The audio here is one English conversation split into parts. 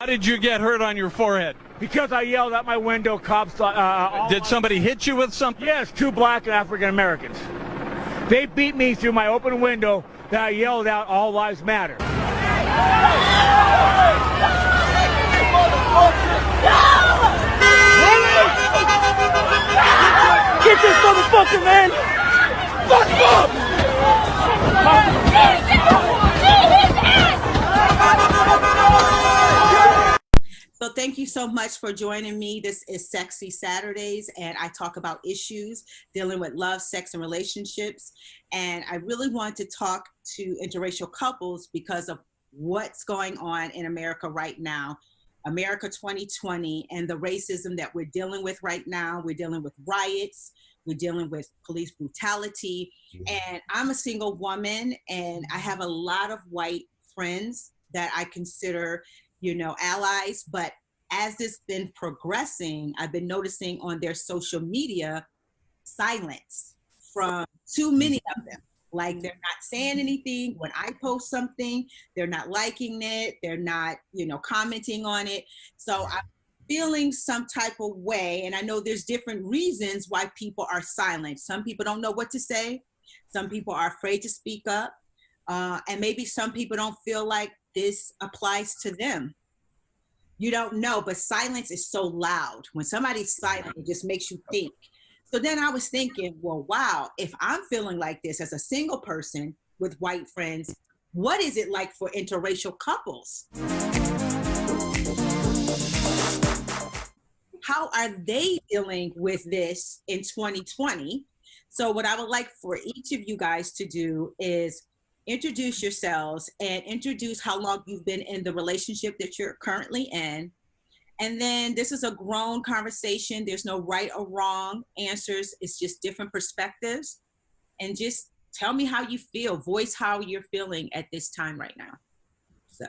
How did you get hurt on your forehead? Because I yelled out my window, cops. Did somebody hit you with something? Yes, 2 black and African Americans. They beat me through my open window that I yelled out, "All lives matter." Get this motherfucker, man! Fuck him up! So thank you so much for joining me. This is Sexy Saturdays, and I talk about issues dealing with love, sex, and relationships. And I really want to talk to interracial couples because of what's going on in America right now. America 2020 and the racism that we're dealing with right now. We're dealing with riots. We're dealing with police brutality. And I'm a single woman, and I have a lot of white friends that I consider, you know, allies. But as it's been progressing, I've been noticing on their social media silence from too many of them. Like, they're not saying anything. When I post something, they're not liking it. They're not, you know, commenting on it. So I'm feeling some type of way. And I know there's different reasons why people are silent. Some people don't know what to say. Some people are afraid to speak up. And maybe some people don't feel like this applies to them. You don't know, but silence is so loud. When somebody's silent, it just makes you think. So then I was thinking, well, wow, if I'm feeling like this as a single person with white friends, what is it like for interracial couples? How are they dealing with this in 2020? So what I would like for each of you guys to do is introduce yourselves and introduce how long you've been in the relationship that you're currently in. And then this is a grown conversation. There's no right or wrong answers. It's just different perspectives. And just tell me how you feel. Voice how you're feeling at this time right now. So.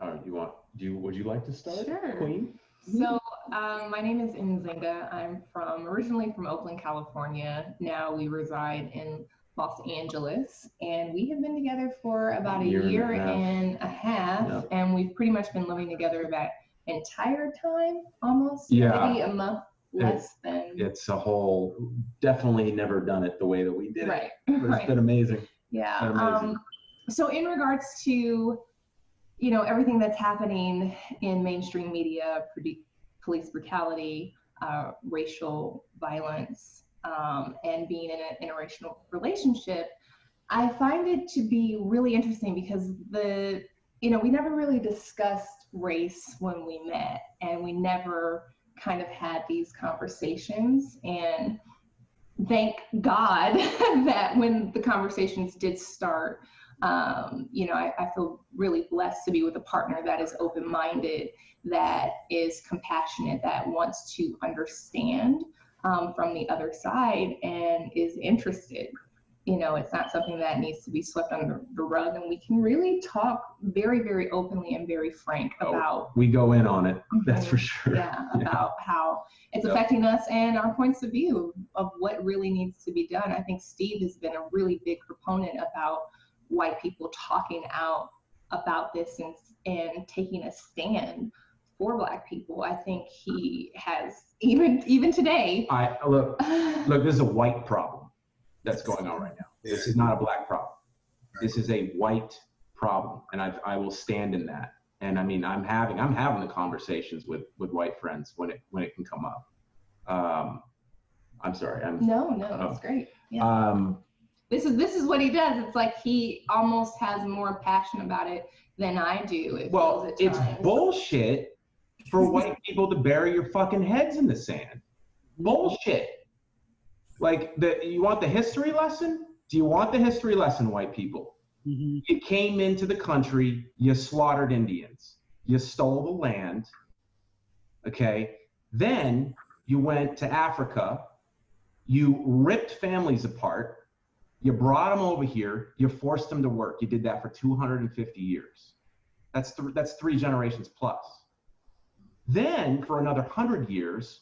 Would you like to start, Sure. Queen? So my name is Nzinga. I'm originally from Oakland, California. Now we reside in Los Angeles, and we have been together for about a year and a half. Yep. And we've pretty much been living together that entire time, almost. Yeah. Maybe a month less than. It's a whole, definitely never done it the way that we did Right. it. But it's been amazing. Yeah. Been amazing. So in regards to, you know, everything that's happening in mainstream media, police brutality, racial violence, and being in an interracial relationship, I find it to be really interesting because we never really discussed race when we met, and we never kind of had these conversations. And thank God that when the conversations did start, I feel really blessed to be with a partner that is open-minded, that is compassionate, that wants to understand from the other side and is interested. You know, it's not something that needs to be swept under the rug, and we can really talk very, very openly and very frank about. We go in on it, that's for sure. Yeah, about how it's affecting us and our points of view of what really needs to be done. I think Steve has been a really big proponent about white people talking out about this and taking a stand for Black people. I think he has, even today. Look, this is a white problem that's going on right now. This is not a Black problem. This is a white problem, and I will stand in that. And I mean, I'm having the conversations with white friends when it can come up. I'm sorry. No, it's great. Yeah. This is what he does. It's like he almost has more passion about it than I do. It's bullshit for white people to bury your fucking heads in the sand. Bullshit. Like, you want the history lesson? Do you want the history lesson, white people? Mm-hmm. You came into the country, you slaughtered Indians, you stole the land, okay? Then you went to Africa, you ripped families apart, you brought them over here, you forced them to work. You did that for 250 years. That's 3 generations plus. Then for another 100 years,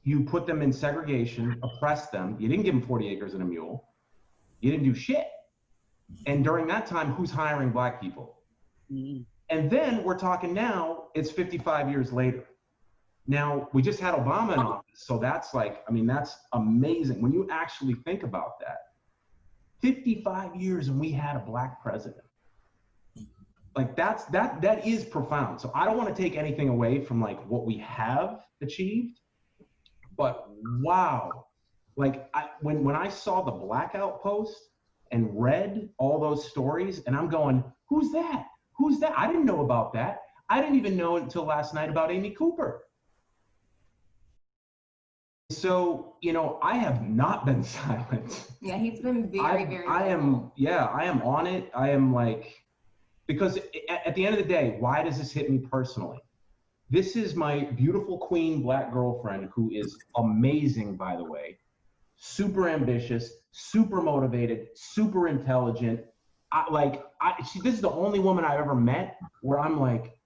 you put them in segregation, oppressed them. You didn't give them 40 acres and a mule. You didn't do shit. And during that time, who's hiring Black people? And then we're talking now, it's 55 years later. Now, we just had Obama in office, so that's like, I mean, that's amazing. When you actually think about that, 55 years and we had a black president. Like that is profound. So I don't want to take anything away from like what we have achieved, but wow. Like when I saw the blackout post and read all those stories and I'm going, who's that? Who's that? I didn't know about that. I didn't even know until last night about Amy Cooper. So, you know, I have not been silent. Yeah, he's been very I am on it. I am like, because at the end of the day, why does this hit me personally? This is my beautiful queen black girlfriend who is amazing, by the way, super ambitious, super motivated, super intelligent. This is the only woman I've ever met where I'm like,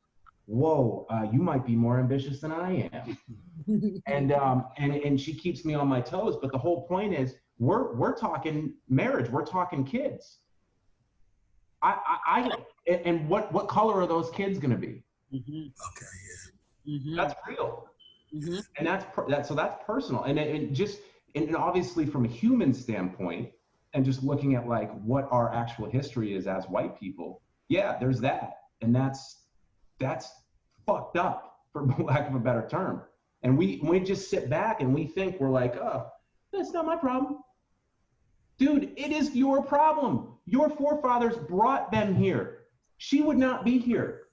whoa, you might be more ambitious than I am. and she keeps me on my toes. But the whole point is we're talking marriage, we're talking kids. And what color are those kids going to be? Okay, yeah. That's real. And that's personal. And obviously from a human standpoint, and just looking at like what our actual history is as white people, yeah, there's that. And that's fucked up, for lack of a better term. And we just sit back and we think we're like, oh, that's not my problem. Dude, it is your problem. Your forefathers brought them here. She would not be here.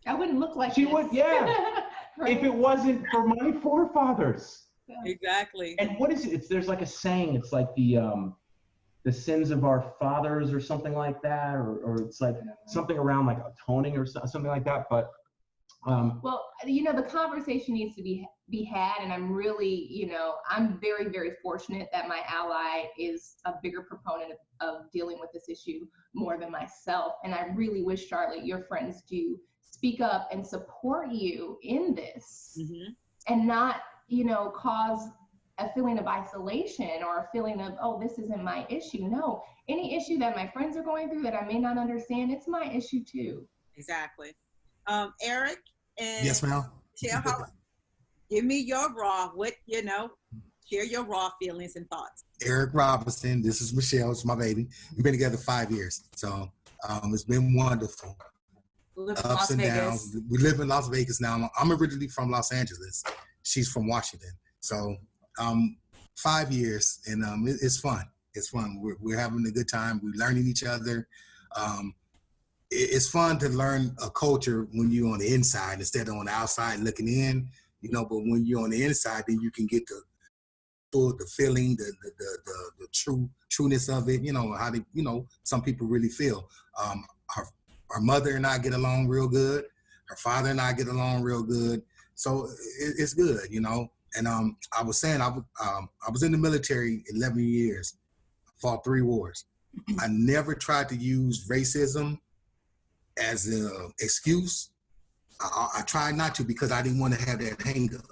I wouldn't look like she this. would, yeah. Right. If it wasn't for my forefathers. Exactly. And what is it? There's like a saying. It's like the sins of our fathers or something like that, or it's like something around like atoning or something like that. But well, you know, the conversation needs to be had, and I'm really, you know, I'm very, very fortunate that my ally is a bigger proponent of dealing with this issue more than myself. And I really wish, Charlotte, your friends do speak up and support you in this, and not, you know, cause a feeling of isolation or a feeling of, oh, this isn't my issue. No, any issue that my friends are going through that I may not understand, it's my issue too. Exactly. Eric and yes, ma'am. Give me your raw, share your raw feelings and thoughts. Eric Robinson, this is Michelle, it's my baby. We've been together 5 years. So it's been wonderful. Ups and downs. We live in Las Vegas now. I'm originally from Los Angeles. She's from Washington. So 5 years, and it's fun. It's fun. We're having a good time. We're learning each other. It's fun to learn a culture when you're on the inside instead of on the outside looking in, you know, but when you're on the inside, then you can get the feeling, the trueness of it, you know, how they, you know, some people really feel. Her mother and I get along real good. Her father and I get along real good. So it's good, you know. And I was saying, I was in the military 11 years, fought 3 wars. I never tried to use racism as an excuse. I tried not to, because I didn't want to have that hang up.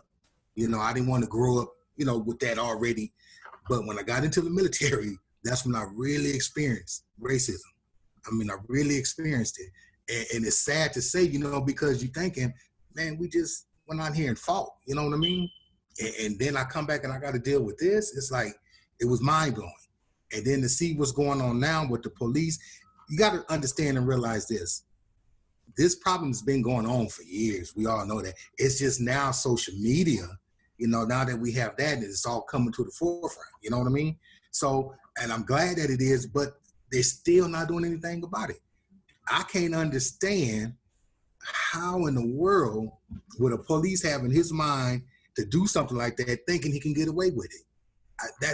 You know, I didn't want to grow up, you know, with that already. But when I got into the military, that's when I really experienced racism. I mean, I really experienced it. And it's sad to say, you know, because you're thinking, man, we just went out here and fought, you know what I mean? And then I come back and I got to deal with this. It's like, it was mind blowing. And then to see what's going on now with the police, you got to understand and realize this. This problem has been going on for years. We all know that. It's just now social media, you know, now that we have that, it's all coming to the forefront, you know what I mean? So, and I'm glad that it is, but they're still not doing anything about it. I can't understand how in the world would a police have in his mind to do something like that, thinking he can get away with it.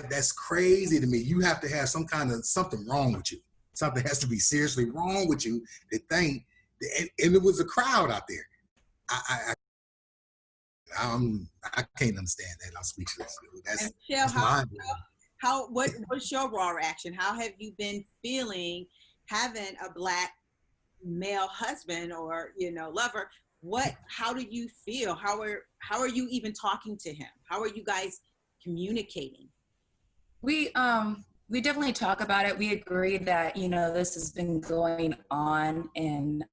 That's crazy to me. You have to have something wrong with you. Something has to be seriously wrong with you to think. And it was a crowd out there. I can't understand that. I'm speechless. That's what's your raw reaction? How have you been feeling having a Black male husband or, you know, lover? How do you feel? How are you even talking to him? How are you guys communicating? We We definitely talk about it. We agree that, you know, this has been going on, and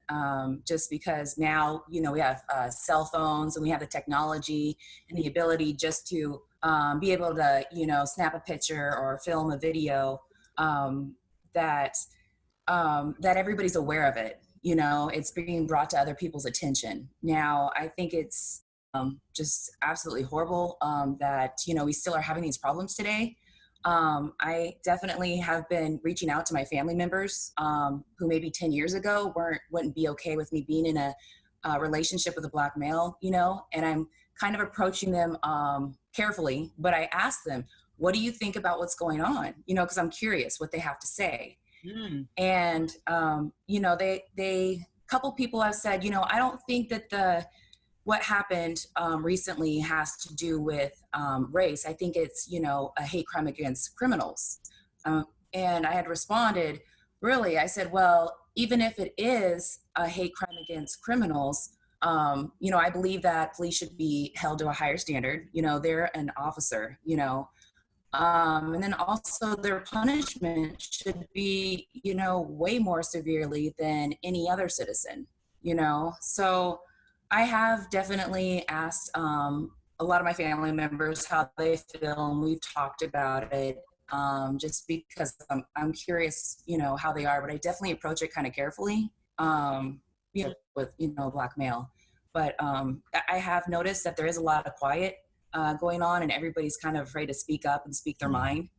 just because now, you know, we have cell phones and we have the technology and the ability just to be able to, you know, snap a picture or film a video, that everybody's aware of it. You know, it's being brought to other people's attention. Now, I think it's just absolutely horrible that, you know, we still are having these problems today. I definitely have been reaching out to my family members who maybe 10 years ago wouldn't be okay with me being in a relationship with a Black male, you know, and I'm kind of approaching them carefully, but I ask them, what do you think about what's going on? You know, because I'm curious what they have to say. And, you know, they couple people have said, you know, I don't think that what happened recently has to do with race. I think it's, you know, a hate crime against criminals. And I had responded, really, I said, well, even if it is a hate crime against criminals, you know, I believe that police should be held to a higher standard. You know, they're an officer, you know, and then also their punishment should be, you know, way more severely than any other citizen, you know. So I have definitely asked a lot of my family members how they feel, and we've talked about it just because I'm curious, you know, how they are, but I definitely approach it kind of carefully, you know, with, you know, a Black male. But I have noticed that there is a lot of quiet going on, and everybody's kind of afraid to speak up and speak their mind.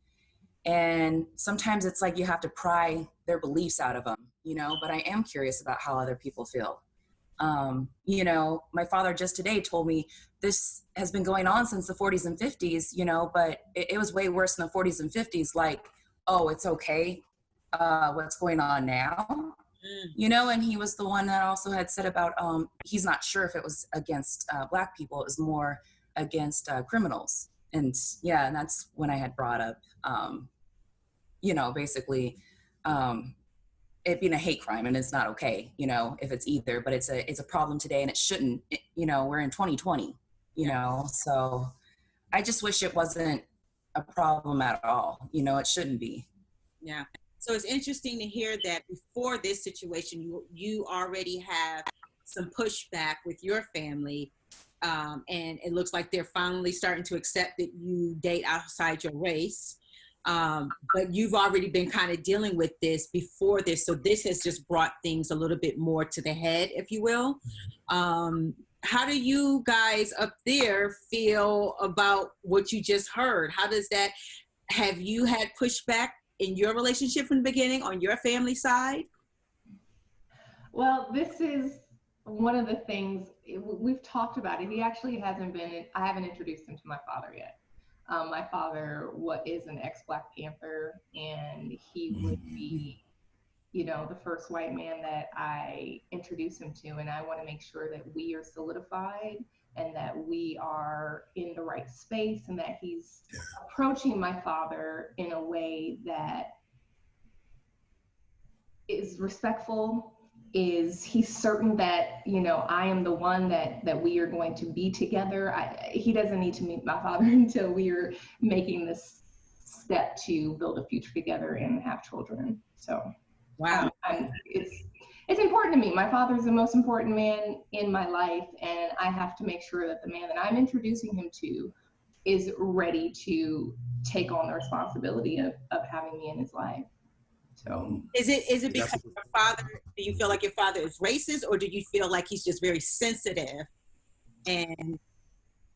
And sometimes it's like you have to pry their beliefs out of them, you know, but I am curious about how other people feel. You know, my father just today told me this has been going on since the 40s and 50s, you know, but it was way worse in the 40s and 50s. Like, oh, it's okay. What's going on now? You know, and he was the one that also had said about, he's not sure if it was against Black people. It was more against criminals. And yeah, and that's when I had brought up, you know, basically, it being a hate crime, and it's not okay, you know, if it's either, but it's a problem today, and it shouldn't, you know, we're in 2020, you know, so I just wish it wasn't a problem at all. You know, it shouldn't be. Yeah. So it's interesting to hear that before this situation, you already have some pushback with your family, and it looks like they're finally starting to accept that you date outside your race. But you've already been kind of dealing with this before this, so this has just brought things a little bit more to the head, if you will. How do you guys up there feel about what you just heard? How does that, have you had pushback in your relationship from the beginning on your family side? Well, this is one of the things we've talked about it. He actually hasn't been, I haven't introduced him to my father yet. My father is an ex-Black Panther, and he would be, you know, the first white man that I introduce him to. And I want to make sure that we are solidified and that we are in the right space, and that he's approaching my father in a way that is respectful. He's certain that, you know, I am the one that we are going to be together. He doesn't need to meet my father until we are making this step to build a future together and have children. So wow, it's important to me. My father is the most important man in my life, and I have to make sure that the man that I'm introducing him to is ready to take on the responsibility of having me in his life. So is it because your father, do you feel like your father is racist, or do you feel like he's just very sensitive and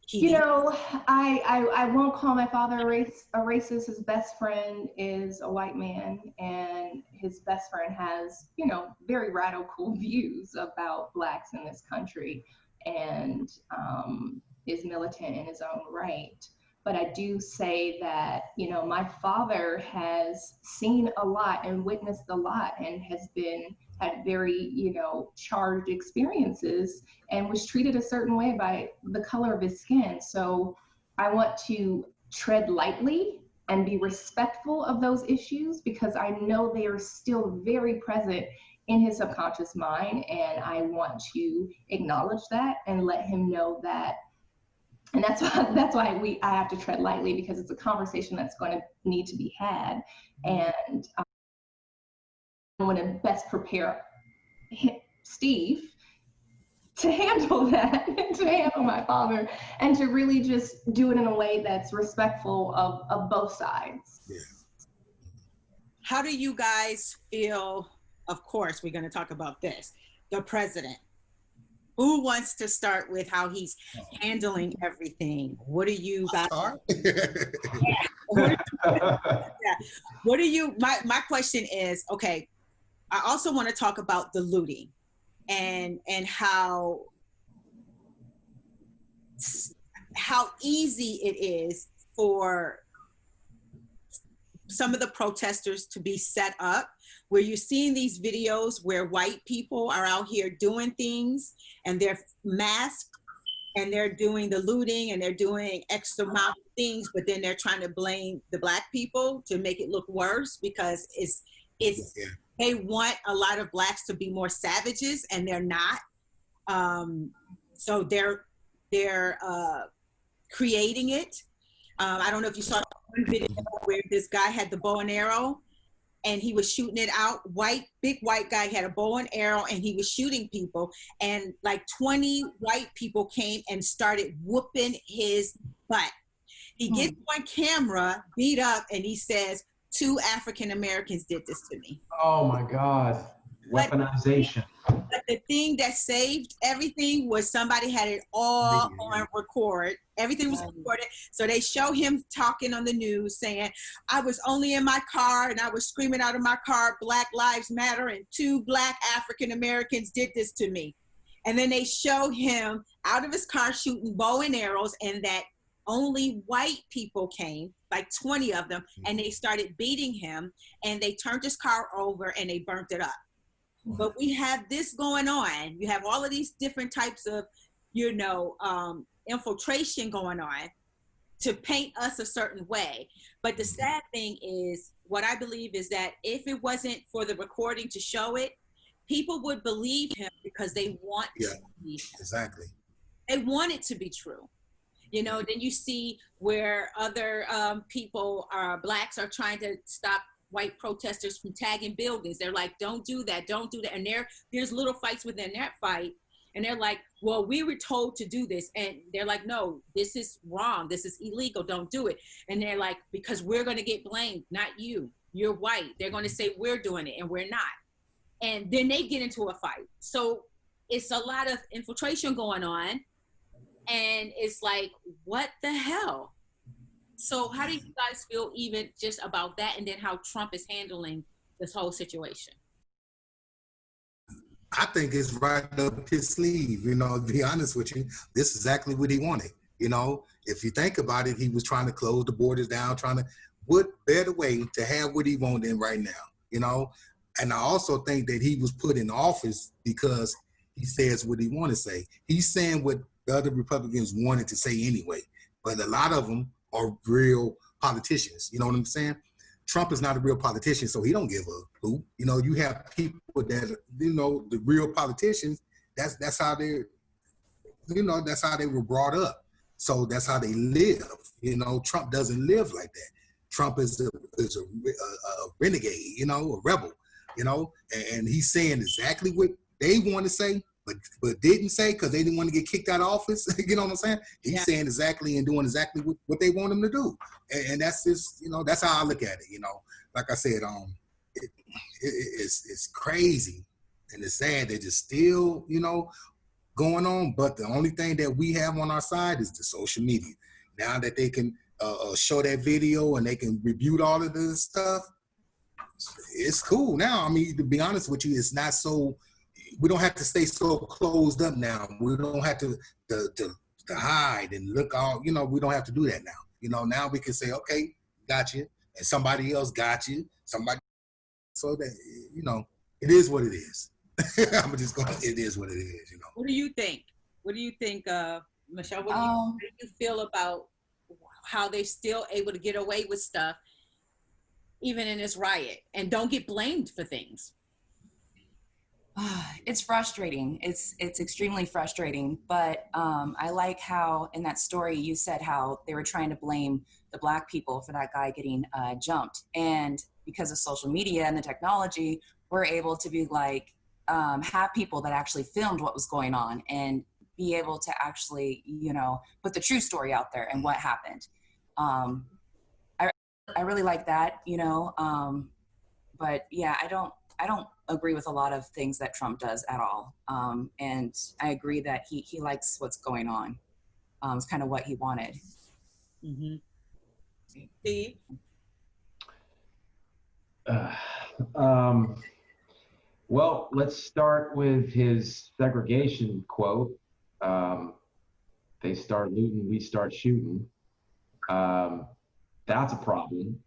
you know, I won't call my father a racist. His best friend is a white man, and his best friend has, you know, very radical views about Blacks in this country, and is militant in his own right. But I do say that, you know, my father has seen a lot and witnessed a lot, and had very, you know, charged experiences, and was treated a certain way by the color of his skin. So I want to tread lightly and be respectful of those issues, because I know they are still very present in his subconscious mind. And I want to acknowledge that and let him know that And that's why I have to tread lightly, because it's a conversation that's going to need to be had, and I want to best prepare Steve to handle that, to handle my father, and to really just do it in a way that's respectful of both sides. Yeah. How do you guys feel? Of course, we're going to talk about this. The president. Who wants to start with how he's handling everything? What do you guys? What do you? My question is, okay. I also want to talk about the looting, and how easy it is for some of the protesters to be set up, where you're seeing these videos where white people are out here doing things and they're masked and they're doing the looting and they're doing X amount of things, but then they're trying to blame the Black people to make it look worse, because they want a lot of Blacks to be more savages, and they're not. So they're creating it. I don't know if you saw one video where this guy had the bow and arrow and he was shooting it out. Big white guy had a bow and arrow and he was shooting people, and like 20 white people came and started whooping his butt. He gets on camera, beat up, and he says, 2 African Americans did this to me. Oh my God. Weaponization. But the thing that saved everything was somebody had it all on record. Everything was recorded. So they show him talking on the news saying, I was only in my car and I was screaming out of my car, Black Lives Matter, and 2 Black African Americans did this to me. And then they show him out of his car shooting bow and arrows, and that only white people came, like 20 of them, and they started beating him, and they turned his car over and they burnt it up. But we have this going on. You have all of these different types of, infiltration going on to paint us a certain way. But the sad thing is, what I believe is that if it wasn't for the recording to show it, people would believe him because they want to believe him. Exactly. They want it to be true. Then you see where other people, Blacks, are trying to stop white protesters from tagging buildings. They're like, don't do that, don't do that. And there's little fights within that fight. And they're like, well, we were told to do this. And they're like, no, this is wrong. This is illegal. Don't do it. And they're like, because we're going to get blamed, not you. You're white. They're going to say we're doing it and we're not. And then they get into a fight. So it's a lot of infiltration going on. And it's like, what the hell? So how do you guys feel even just about that, and then how Trump is handling this whole situation? I think it's right up his sleeve, to be honest with you. This is exactly what he wanted. If you think about it, he was trying to close the borders down, what better way to have what he wanted right now, And I also think that he was put in office because he says what he want to say. He's saying what the other Republicans wanted to say anyway, but a lot of them are real politicians. You know what I'm saying? Trump is not a real politician, so he don't give a hoot. You have people that, the real politicians, that's how they're, that's how they were brought up. So that's how they live. Trump doesn't live like that. Trump is a renegade, a rebel, and he's saying exactly what they want to say, but didn't say because they didn't want to get kicked out of office. You know what I'm saying? He's saying exactly and doing exactly what they want him to do. And that's just, that's how I look at it. Like I said, it's crazy and it's sad that it's still, going on. But the only thing that we have on our side is the social media. Now that they can show that video and they can rebuke all of this stuff, it's cool now. I mean, to be honest with you, it's not so. We don't have to stay so closed up now. We don't have to hide and look all, we don't have to do that now. Now we can say, okay, got you. And somebody else got you. So that, it is what it is. I'm just going it is what it is, What do you think? What do you think, Michelle? What do you feel about how they're still able to get away with stuff, even in this riot, and don't get blamed for things? It's frustrating. It's extremely frustrating. But I like how in that story you said how they were trying to blame the Black people for that guy getting jumped, and because of social media and the technology, we're able to be like have people that actually filmed what was going on and be able to actually, you know, put the true story out there and what happened. I really like that, you know. But yeah, I don't agree with a lot of things that Trump does at all. And I agree that he likes what's going on. It's kind of what he wanted. Mm-hmm. Steve? Well, let's start with his segregation quote. They start looting, we start shooting. That's a problem.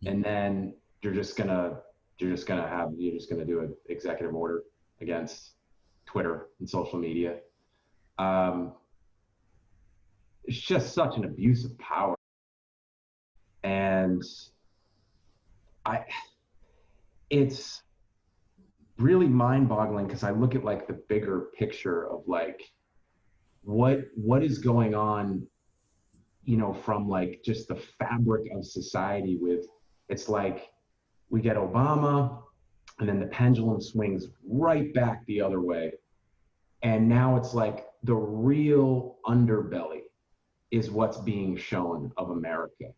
And then you're just gonna do an executive order against Twitter and social media. It's just such an abuse of power. And it's really mind-boggling because I look at like the bigger picture of like what is going on, you know, from like just the fabric of society. With it's like we get Obama and then the pendulum swings right back the other way, and now it's like the real underbelly is what's being shown of America.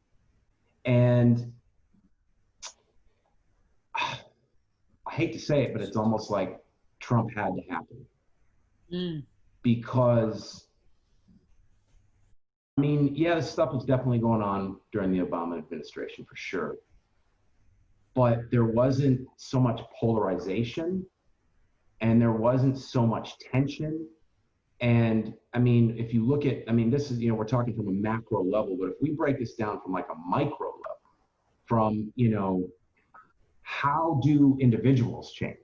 And I hate to say it, but it's almost like Trump had to happen. Because, I mean, yeah, this stuff was definitely going on during the Obama administration for sure. But there wasn't so much polarization and there wasn't so much tension. And I mean, if you look at, I mean, this is, you know, we're talking from a macro level, but if we break this down from like a micro level, from, you know, how do individuals change?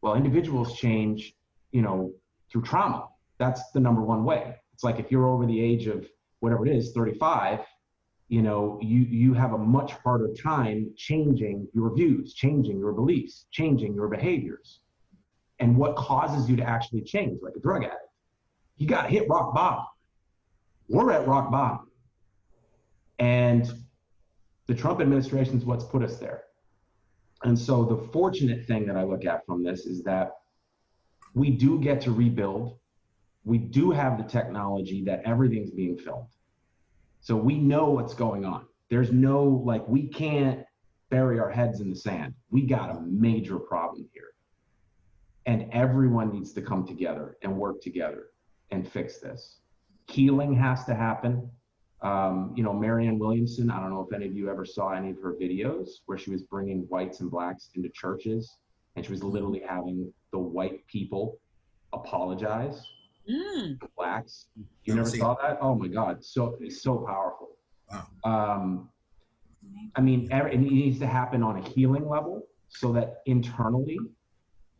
Well, individuals change, you know, through trauma. That's the number one way. It's like if you're over the age of whatever it is, 35, you know, you have a much harder time changing your views, changing your beliefs, changing your behaviors. And what causes you to actually change, like a drug addict? You got to hit rock bottom. We're at rock bottom. And the Trump administration is what's put us there. And so the fortunate thing that I look at from this is that we do get to rebuild. We do have the technology that everything's being filmed. So we know what's going on. There's no, like, we can't bury our heads in the sand. We got a major problem here. And everyone needs to come together and work together and fix this. Healing has to happen. You know, Marianne Williamson, I don't know if any of you ever saw any of her videos where she was bringing whites and blacks into churches, and she was literally having the white people apologize to blacks. You never saw that? Oh my God, so it's so powerful. Wow. I mean, it needs to happen on a healing level so that internally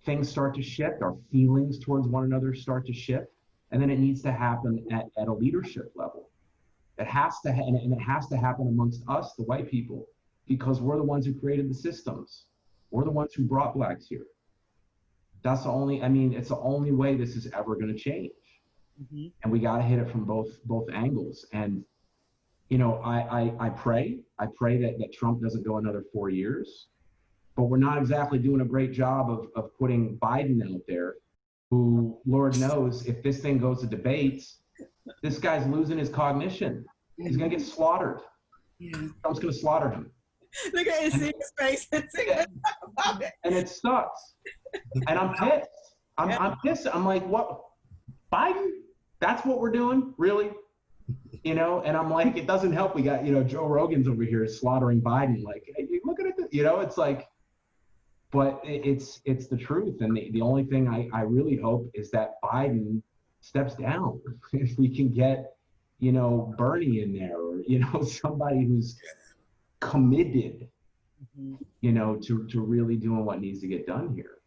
things start to shift, our feelings towards one another start to shift, and then it needs to happen at a leadership level. It has to, and it has to happen amongst us, the white people, because we're the ones who created the systems. We're the ones who brought blacks here. That's the only, I mean, it's the only way this is ever going to change. And we got to hit it from both angles. And, you know, I pray that Trump doesn't go another 4 years, but we're not exactly doing a great job of putting Biden out there, who, Lord knows, if this thing goes to debates, this guy's losing his cognition. He's going to get slaughtered. Trump's going to slaughter him. Look at Nzinga's face. And it sucks. And I'm pissed. I'm pissed. I'm like, what? Biden? That's what we're doing? Really? You know, and I'm like, it doesn't help. We got, you know, Joe Rogan's over here slaughtering Biden. Like, hey, look at it. You know, it's like, but it's the truth. And the only thing I really hope is that Biden steps down. If we can get, you know, Bernie in there, or, you know, somebody who's committed, you know, to really doing what needs to get done here.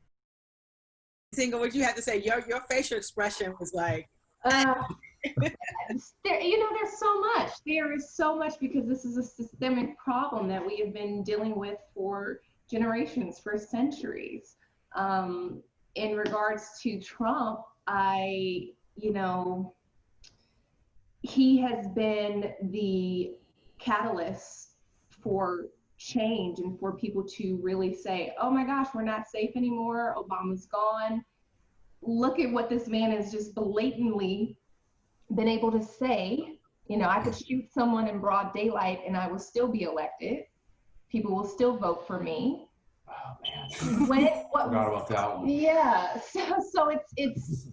Nzinga, what you have to say? Your facial expression was like. You know, there's so much. There is so much, because this is a systemic problem that we have been dealing with for generations, for centuries. in regards to Trump, he has been the catalyst for change and for people to really say, oh my gosh, we're not safe anymore. Obama's gone. Look at what this man has just blatantly been able to say. I could shoot someone in broad daylight and I will still be elected. People will still vote for me. Oh man, forgot about that one. Yeah, so it's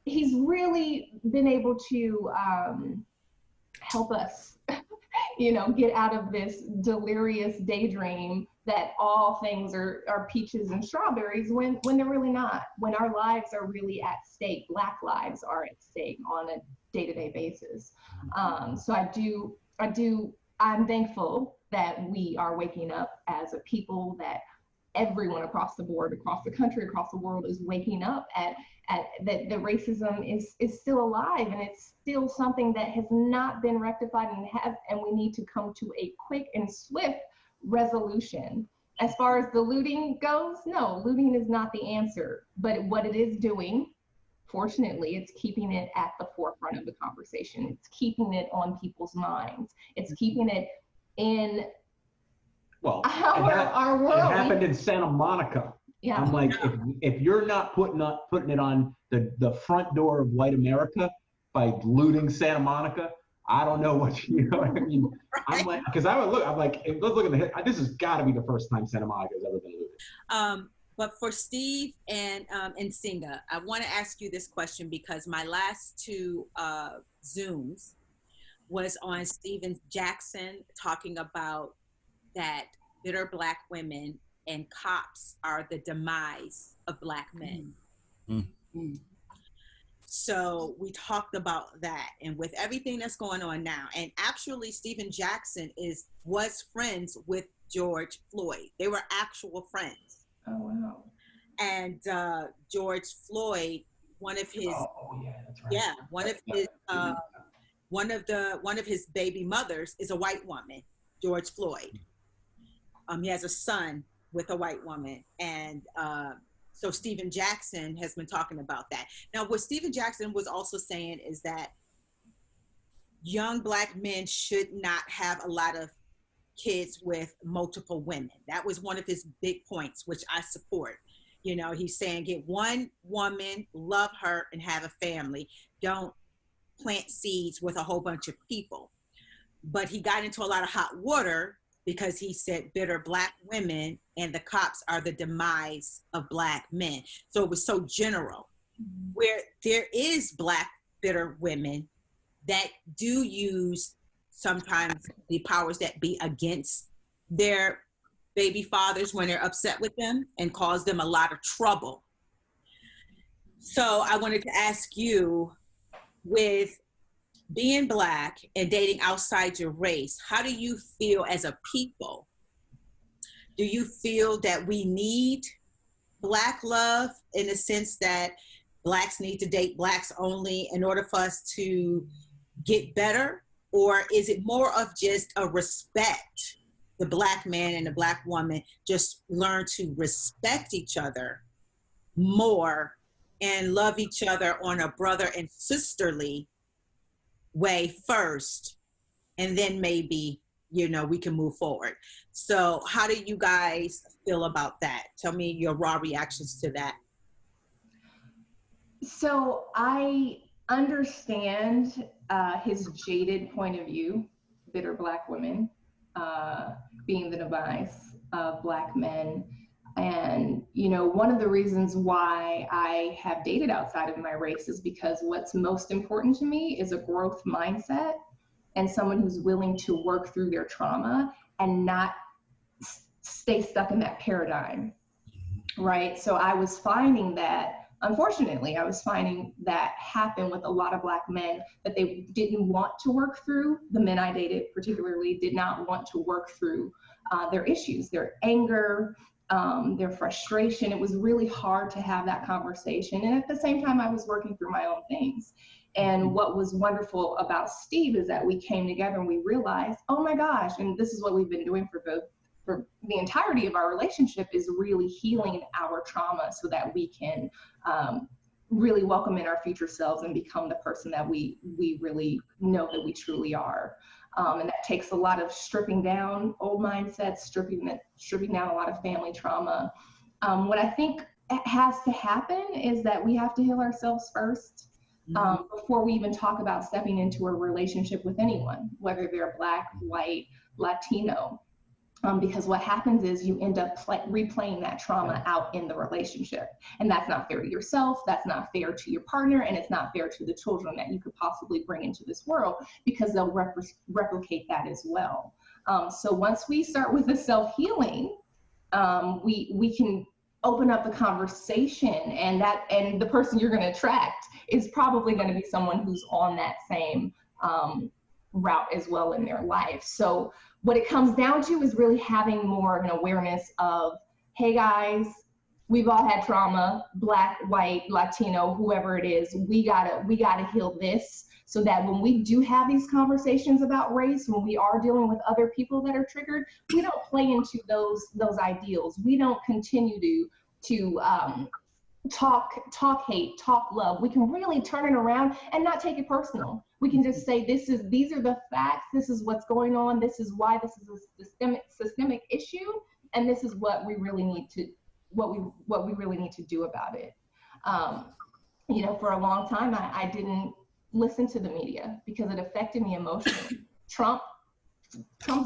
he's really been able to help us, get out of this delirious daydream that all things are peaches and strawberries when they're really not. When our lives are really at stake, Black lives are at stake on a day-to-day basis. So I'm thankful that we are waking up as a people, that everyone across the board, across the country, across the world is waking up at that the racism is still alive, and it's still something that has not been rectified, and we need to come to a quick and swift resolution. As far as the looting goes, no, looting is not the answer, but what it is doing, fortunately, it's keeping it at the forefront of the conversation. It's keeping it on people's minds. It's keeping it in our world. It happened in Santa Monica. Yeah. I'm like, if you're not putting it on the front door of white America by looting Santa Monica, I don't know what you know what I mean. Right. I'm like, because let's look at this has got to be the first time Santa Monica has ever been looted. But for Steve and Nzinga, I want to ask you this question because my last two Zooms was on Steve and Jackson talking about that bitter Black women and cops are the demise of Black men. Mm-hmm. So we talked about that, and with everything that's going on now, and actually Stephen Jackson was friends with George Floyd. They were actual friends. Oh wow! And George Floyd, one of his one of his baby mothers is a white woman, George Floyd. He has a son with a white woman, and so Stephen Jackson has been talking about that. Now, what Stephen Jackson was also saying is that young Black men should not have a lot of kids with multiple women. That was one of his big points, which I support. He's saying get one woman, love her, and have a family. Don't plant seeds with a whole bunch of people. But he got into a lot of hot water because he said bitter Black women and the cops are the demise of Black men. So it was so general, where there is Black bitter women that do use sometimes the powers that be against their baby fathers when they're upset with them and cause them a lot of trouble. So I wanted to ask you, with being Black and dating outside your race, how do you feel as a people? Do you feel that we need Black love in the sense that Blacks need to date Blacks only in order for us to get better? Or is it more of just a respect? The Black man and the Black woman just learn to respect each other more and love each other on a brother and sisterly way first, and then maybe we can move forward. So how do you guys feel about that? Tell me your raw reactions to that. So I understand his jaded point of view, bitter Black women being the demise of Black men. And, one of the reasons why I have dated outside of my race is because what's most important to me is a growth mindset and someone who's willing to work through their trauma and not stay stuck in that paradigm, right? So I was finding that, unfortunately, happen with a lot of Black men, that they didn't want to work through. The men I dated particularly did not want to work through their issues, their anger, their frustration. It was really hard to have that conversation. And at the same time, I was working through my own things. And what was wonderful about Steve is that we came together and we realized, oh my gosh, and this is what we've been doing for the for the entirety of our relationship is really healing our trauma so that we can really welcome in our future selves and become the person that we really know that we truly are. And that takes a lot of stripping down old mindsets, stripping down a lot of family trauma. What I think has to happen is that we have to heal ourselves first before we even talk about stepping into a relationship with anyone, whether they're Black, white, Latino. Because what happens is you end up replaying that trauma out in the relationship. And that's not fair to yourself, that's not fair to your partner, and it's not fair to the children that you could possibly bring into this world, because they'll replicate that as well. So once we start with the self-healing, we can open up the conversation, and the person you're going to attract is probably going to be someone who's on that same route as well in their life. So what it comes down to is really having more of an awareness of, hey guys, we've all had trauma, Black, white, Latino, whoever it is, we gotta heal this, so that when we do have these conversations about race, when we are dealing with other people that are triggered, we don't play into those ideals. We don't continue to talk hate, talk love. We can really turn it around and not take it personal. We can just say, these are the facts, this is what's going on, this is why this is a systemic issue, and this is what we really need to do about it. You know, for a long time I didn't listen to the media because it affected me emotionally. Trump's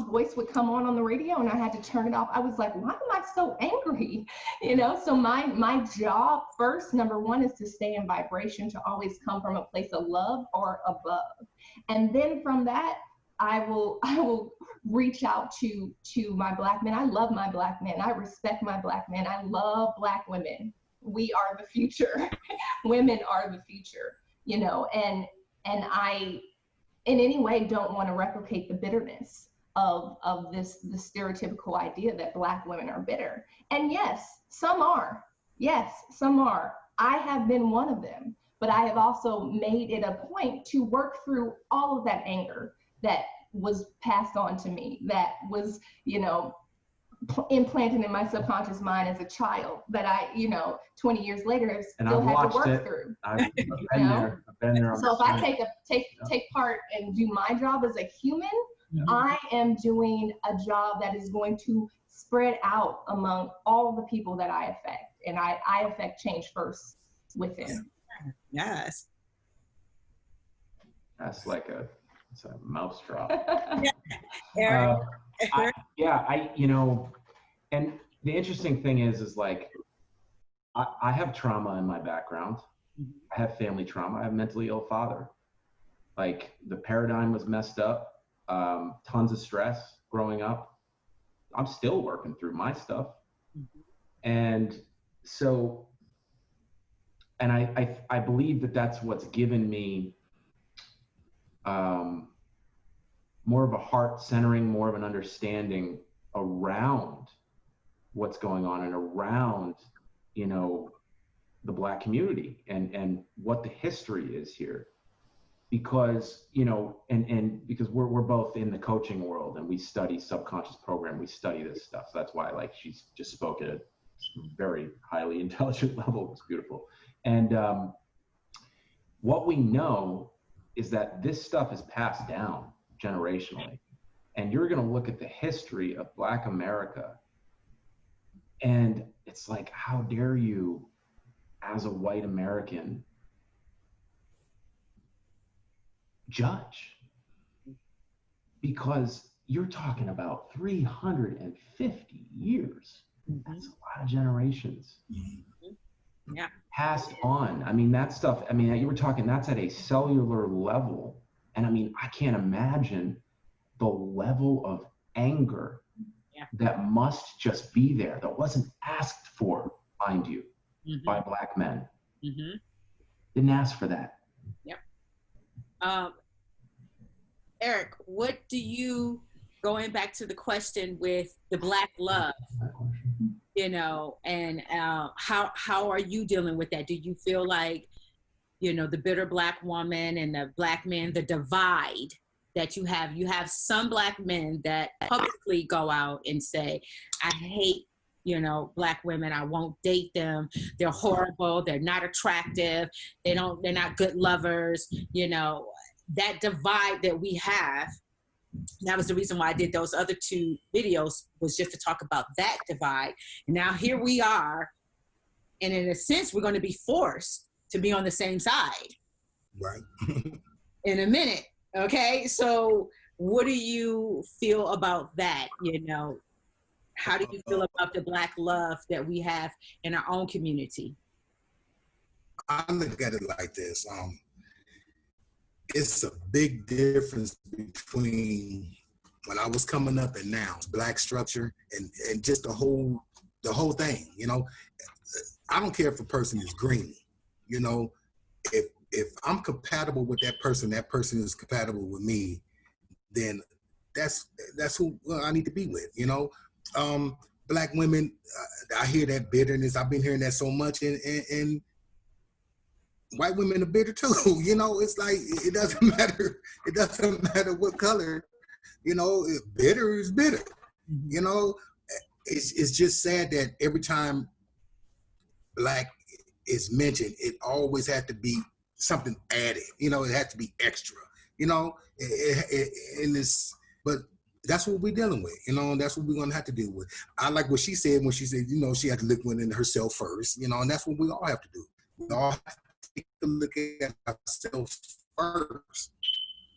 voice would come on the radio and I had to turn it off. I was like, why am I so angry? You know, so my job first, number one, is to stay in vibration, to always come from a place of love or above. And then from that, I will reach out to my Black men. I love my Black men. I respect my Black men. I love Black women. We are the future. Women are the future, you know, and I, in any way, don't want to replicate the bitterness of this stereotypical idea that Black women are bitter. And yes, some are. Yes, some are. I have been one of them, but I have also made it a point to work through all of that anger that was passed on to me, that was, you know, implanted in my subconscious mind as a child, that I, you know, 20 years later still have to work through. I've been there. So if I take part and do my job as a human, I am doing a job that is going to spread out among all the people that I affect, and I affect change first within. Yes. That's like it's a mousetrap. Eric. You know, and the interesting thing is like, I have trauma in my background. I have family trauma. I have a mentally ill father. Like, the paradigm was messed up. Tons of stress growing up. I'm still working through my stuff. And so, and I believe that that's what's given me more of a heart centering, more of an understanding around what's going on and around, you know, the Black community and what the history is here. Because, you know, and because we're both in the coaching world and we study subconscious program, we study this stuff. So that's why, like, she's just spoke at a very highly intelligent level. It's beautiful. And what we know is that this stuff is passed down generationally. And you're going to look at the history of Black America, and it's like, how dare you, as a white American, judge? Because you're talking about 350 years. That's a lot of generations. Yeah. Passed on. I mean, that stuff, I mean, you were talking, that's at a cellular level. And I mean, I can't imagine the level of anger that must just be there, that wasn't asked for, mind you, by Black men. Didn't ask for that. Eric, what do you, going back to the question with the Black love, you know, and how are you dealing with that? Do you feel like, you know, the bitter Black woman and the Black man, the divide, that you have some Black men that publicly go out and say, I hate, you know, Black women. I won't date them. They're horrible. They're not attractive. They're not good lovers. You know, that divide that we have, that was the reason why I did those other 2 videos, was just to talk about that divide. And now here we are, and in a sense, we're going to be forced to be on the same side. Right. In a minute. Okay. So what do you feel about that? You know, how do you feel about the Black love that we have in our own community? I look at it like this. It's a big difference between when I was coming up and now. Black structure and just the whole thing, you know. I don't care if a person is green, you know. If I'm compatible with that person is compatible with me, then that's who I need to be with, you know. Black women, I hear that bitterness. I've been hearing that so much, and white women are bitter too. You know, it's like, it doesn't matter. It doesn't matter what color, you know, bitter is bitter. You know, it's just sad that every time Black is mentioned, it always has to be something added. You know, it has to be extra. You know, but that's what we're dealing with. You know, and that's what we're gonna have to deal with. I like what she said when she said, you know, she had to look within herself first. You know, and that's what we all have to do. We all have to take a look at ourselves first.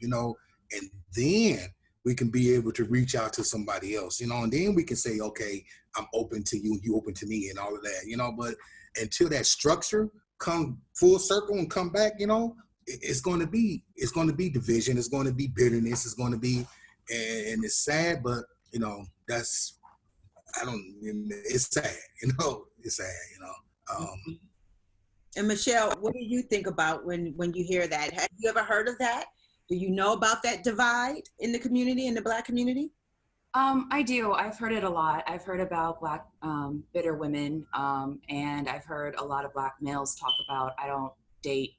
You know, and then we can be able to reach out to somebody else. You know, and then we can say, okay, I'm open to you, you open to me, and all of that. You know, but until that structure come full circle and come back, you know, it's going to be division, it's going to be bitterness, it's going to be, and it's sad, but you know, it's sad, you know, it's sad, you know. And Michelle, what do you think about when you hear that? Have you ever heard of that? Do you know about that divide in the community, in the Black community? I do. I've heard it a lot. I've heard about Black bitter women, and I've heard a lot of Black males talk about, I don't date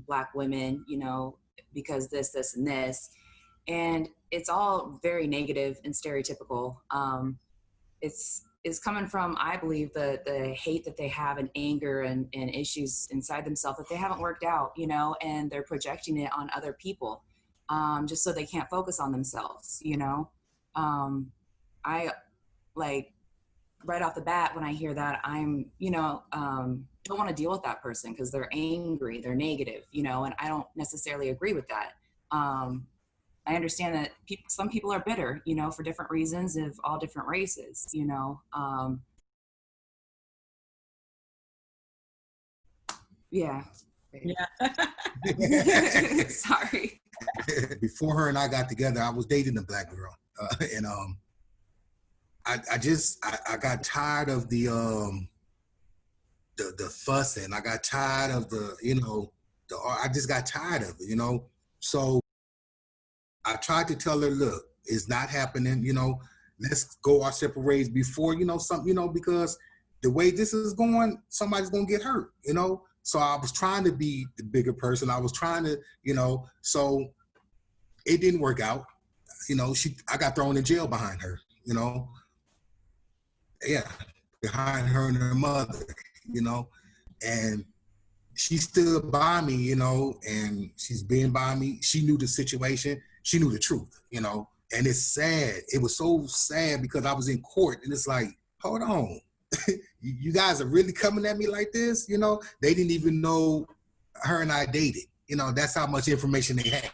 Black women, you know, because this, and this. And it's all very negative and stereotypical. It's coming from, I believe, the hate that they have and anger and issues inside themselves that they haven't worked out, you know, and they're projecting it on other people, just so they can't focus on themselves, you know. I like right off the bat when I hear that, I'm, you know, don't want to deal with that person because they're angry, they're negative, you know, and I don't necessarily agree with that. I understand that some people are bitter, you know, for different reasons of all different races, you know. Yeah. Sorry. Before her and I got together, I was dating a Black girl, and I got tired of the fussing. I got tired of the, you know, I just got tired of it, you know. So I tried to tell her, look, it's not happening, you know, let's go our separate ways before, you know, something, you know, because the way this is going, somebody's gonna get hurt, you know. So I was trying to be the bigger person. I was trying to, you know, so it didn't work out. You know, I got thrown in jail behind her, you know. Yeah, behind her and her mother, you know. And she stood by me, you know, and she's been by me. She knew the situation. She knew the truth, you know. And it's sad. It was so sad because I was in court and it's like, hold on. You guys are really coming at me like this, you know? They didn't even know her and I dated. You know, that's how much information they had.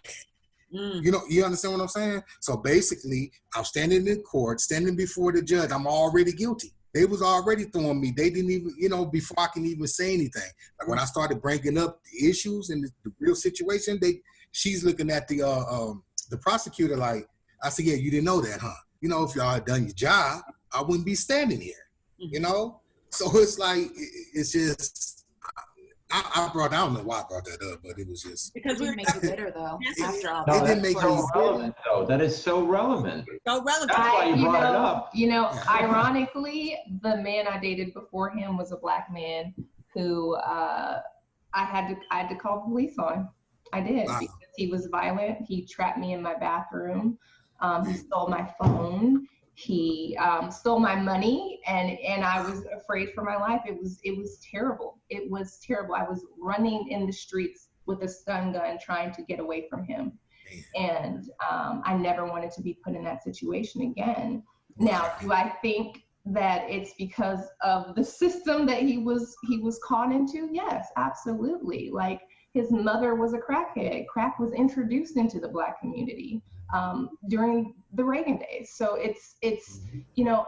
You know, you understand what I'm saying? So basically, I'm standing in court, standing before the judge. I'm already guilty. They was already throwing me. They didn't even, you know, before I can even say anything. Like when I started bringing up the issues and the real situation, she's looking at the prosecutor like, I said, yeah, you didn't know that, huh? You know, if y'all had done your job, I wouldn't be standing here, you know? So it's like, it's just, I don't know why I brought that up, but it was just. Because we make you bitter though, after all. No, It didn't make so me relevant, though. That is so relevant. So relevant. That's why you brought it up. You know, ironically, the man I dated before him was a Black man who I had to call the police on. I did, Wow. because he was violent. He trapped me in my bathroom. He stole my phone. He stole my money, and I was afraid for my life. It was terrible. It was terrible. I was running in the streets with a stun gun trying to get away from him. And I never wanted to be put in that situation again. Now, do I think that it's because of the system that he was caught into? Yes, absolutely. Like, his mother was a crackhead. Crack was introduced into the Black community during the Reagan days. So it's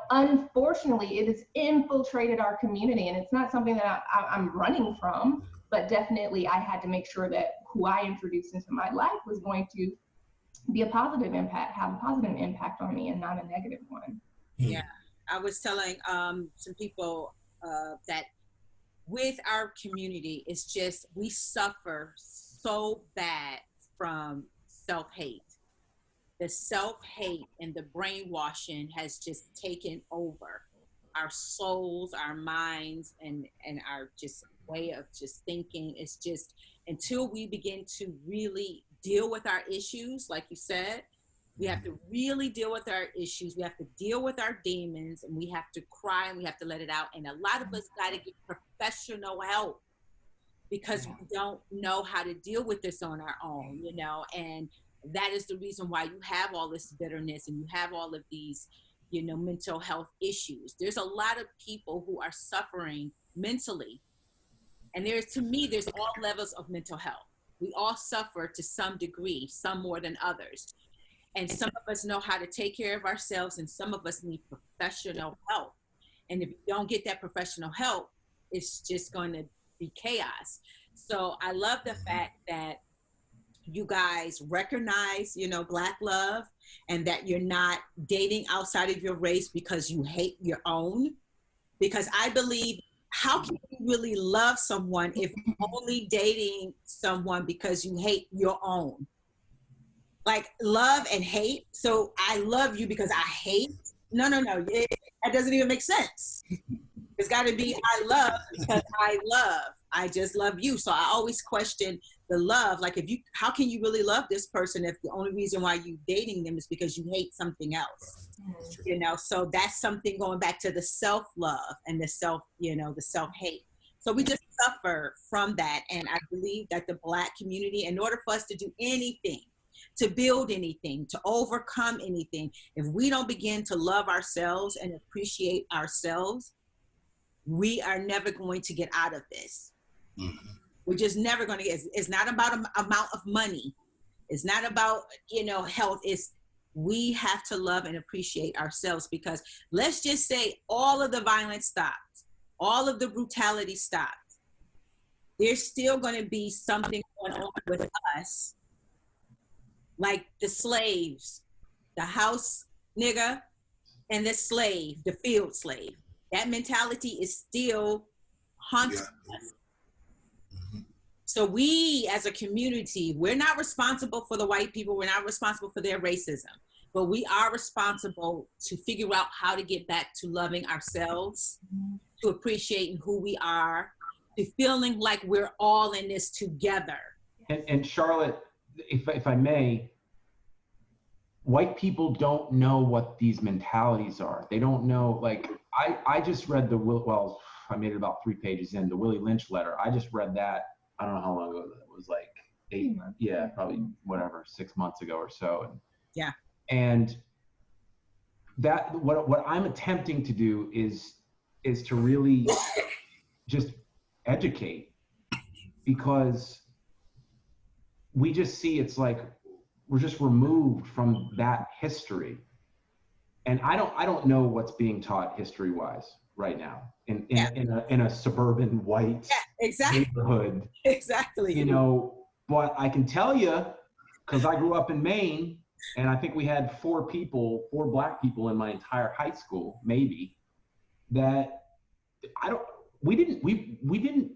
unfortunately, it has infiltrated our community, and it's not something that I'm running from, but definitely I had to make sure that who I introduced into my life was going to be have a positive impact on me and not a negative one. Yeah, I was telling some people that with our community, it's just, we suffer so bad from self-hate. The self-hate and the brainwashing has just taken over our souls, our minds, and our just way of just thinking. It's just, until we begin to really deal with our issues, like you said, we have to really deal with our issues. We have to deal with our demons, and we have to cry, and we have to let it out. And a lot of us got to get professional help, because we don't know how to deal with this on our own, and that is the reason why you have all this bitterness and you have all of these, mental health issues. There's a lot of people who are suffering mentally. And to me, there's all levels of mental health. We all suffer to some degree, some more than others. And some of us know how to take care of ourselves, and some of us need professional help. And if you don't get that professional help, it's just going to be chaos. So I love the fact that you guys recognize, Black love, and that you're not dating outside of your race because you hate your own. Because I believe, how can you really love someone if you're only dating someone because you hate your own? Like, love and hate. So I love you because I hate. No. That doesn't even make sense. It's got to be, I love because I love. I just love you. So I always question the love. Like, how can you really love this person if the only reason why you're dating them is because you hate something else? So that's something going back to the self-love and the self-hate. So we just suffer from that. And I believe that the Black community, in order for us to do anything, to build anything, to overcome anything, if we don't begin to love ourselves and appreciate ourselves, we are never going to get out of this. Mm-hmm. We're just never going to get. It's not about amount of money. It's not about, health. We have to love and appreciate ourselves, because let's just say all of the violence stops, all of the brutality stops. There's still going to be something going on with us, like the slaves, the house nigga, and the slave, the field slave. That mentality is still haunting us. Mm-hmm. So we, as a community, we're not responsible for the white people. We're not responsible for their racism, but we are responsible to figure out how to get back to loving ourselves, to appreciating who we are, to feeling like we're all in this together. And Charlotte, if I may, white people don't know what these mentalities are. They don't know, like, I just read I made it about 3 pages in, the Willie Lynch letter. I just read that, I don't know how long ago it was, like 8 months. Yeah, probably 6 months ago or so. Yeah. And that, what I'm attempting to do is to really just educate, because we just see, it's like we're just removed from that history. And I don't know what's being taught history-wise right now in a suburban white neighborhood. Exactly. But I can tell you, because I grew up in Maine, and I think we had 4 Black people in my entire high school, maybe, that we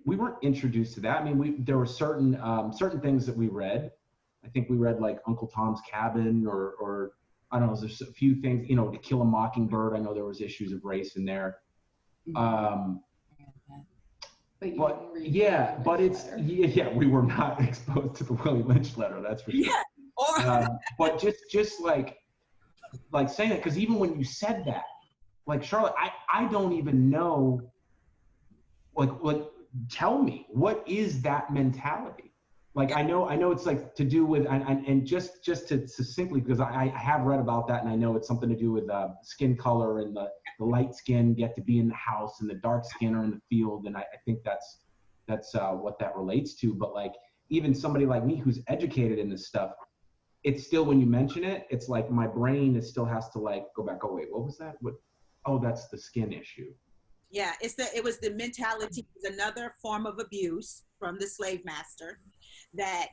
weren't introduced to that. I mean, there were certain things that we read. I think we read, like, Uncle Tom's Cabin, or I don't know, there's a few things, To Kill a Mockingbird. I know there was issues of race in there. But yeah, but it's we were not exposed to the Willie Lynch letter, that's for sure. Yeah. Or But just like saying that, because even when you said that, like Charlotte, I don't even know. Like, tell me, what is that mentality? Like, I know it's like to do with, and just to succinctly, because I have read about that, and I know it's something to do with skin color, and the light skin get to be in the house, and the dark skin are in the field, and I think that's what that relates to. But like, even somebody like me who's educated in this stuff, it's still, when you mention it, it's like my brain still has to like go back. Oh wait, what was that? Oh, that's the skin issue. yeah, it was the mentality. It was another form of abuse from the slave master, that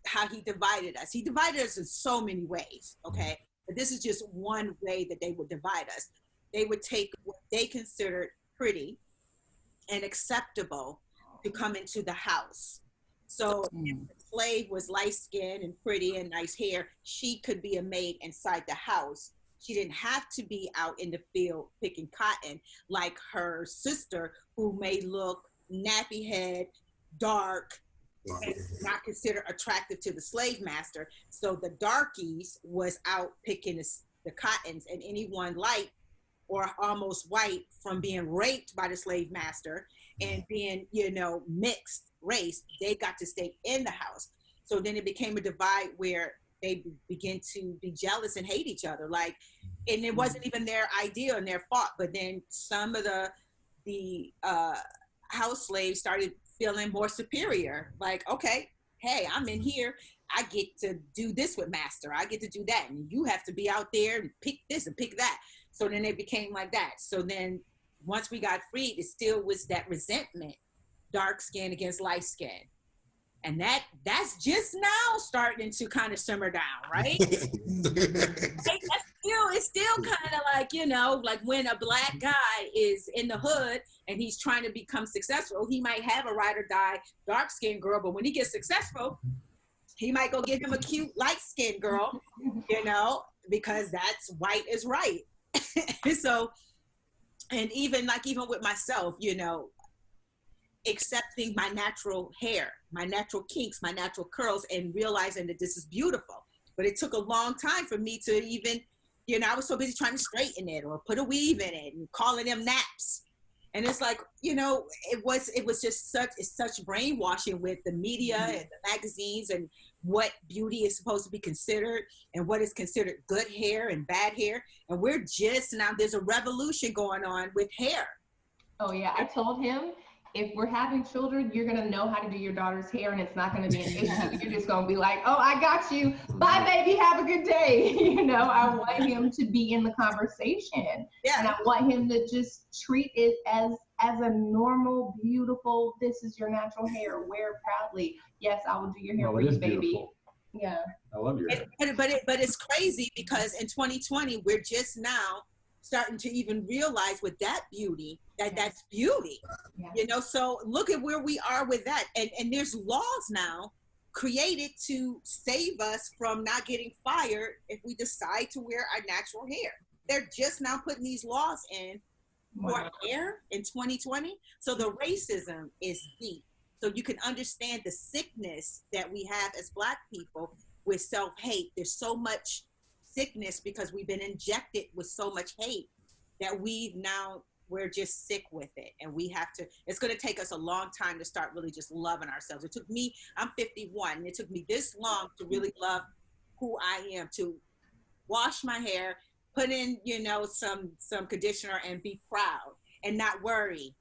how he divided us. He divided us in so many ways, okay? But this is just one way that they would divide us. They would take what they considered pretty and acceptable to come into the house. So if the slave was light-skinned and pretty and nice hair, she could be a maid inside the house. She didn't have to be out in the field picking cotton like her sister, who may look nappy head, dark, and not considered attractive to the slave master. So the darkies was out picking the cottons, and anyone light or almost white from being raped by the slave master and being, mixed race, they got to stay in the house. So then it became a divide where they begin to be jealous and hate each other. Like, and it wasn't even their idea and their fault, but then some of the house slaves started feeling more superior. Like, okay, hey, I'm in here. I get to do this with master. I get to do that. And you have to be out there and pick this and pick that. So then it became like that. So then once we got freed, it still was that resentment, dark skin against light skin. And that's just now starting to kind of simmer down, right? It's still kind of like, like when a black guy is in the hood and he's trying to become successful, he might have a ride or die dark-skinned girl, but when he gets successful, he might go get him a cute light-skinned girl, because that's white is right. So, and even with myself, accepting my natural hair, my natural kinks, my natural curls, and realizing that this is beautiful. But it took a long time for me to even, I was so busy trying to straighten it or put a weave in it and calling them naps. And it's like, it was just such brainwashing with the media and the magazines and what beauty is supposed to be considered and what is considered good hair and bad hair. And we're just now, there's a revolution going on with hair. Oh yeah, I told him, if we're having children, you're going to know how to do your daughter's hair and it's not going to be an issue. You're just going to be like, oh, I got you. Bye, baby. Have a good day. I want him to be in the conversation. Yeah. And I want him to just treat it as a normal, beautiful, this is your natural hair. Wear it proudly. Yes, I will do your hair for you, baby. Beautiful. Yeah. I love your hair. But it's crazy because in 2020, we're just now starting to even realize with that beauty, that's beauty, so look at where we are with that. And there's laws now created to save us from not getting fired if we decide to wear our natural hair. They're just now putting these laws in for hair in 2020. So the racism is deep. So you can understand the sickness that we have as Black people with self-hate. There's so much sickness because we've been injected with so much hate that we're just sick with it. And it's going to take us a long time to start really just loving ourselves. It took me, I'm 51, and it took me this long to really love who I am, to wash my hair, put in, some conditioner and be proud and not worry.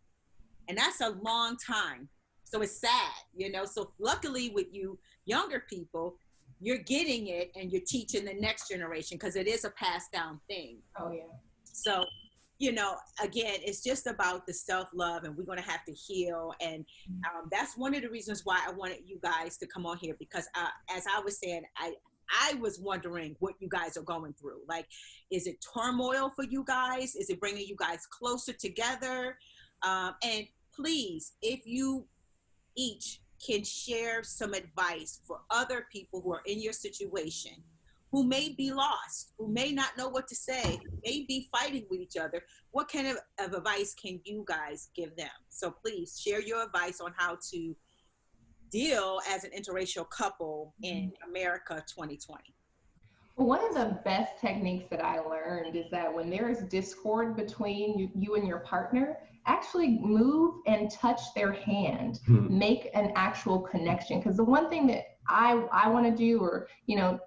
And that's a long time. So it's sad, So luckily with you younger people, you're getting it and you're teaching the next generation because it is a passed down thing. Oh, yeah. So, again, it's just about the self-love and we're going to have to heal. And that's one of the reasons why I wanted you guys to come on here because as I was saying, I was wondering what you guys are going through. Like, is it turmoil for you guys? Is it bringing you guys closer together? And please, if you each can share some advice for other people who are in your situation, who may be lost, who may not know what to say, may be fighting with each other, what kind of advice can you guys give them? So please share your advice on how to deal as an interracial couple in America 2020. Well, one of the best techniques that I learned is that when there is discord between you and your partner, actually move and touch their hand, make an actual connection. Because the one thing that I want to do, or, you know,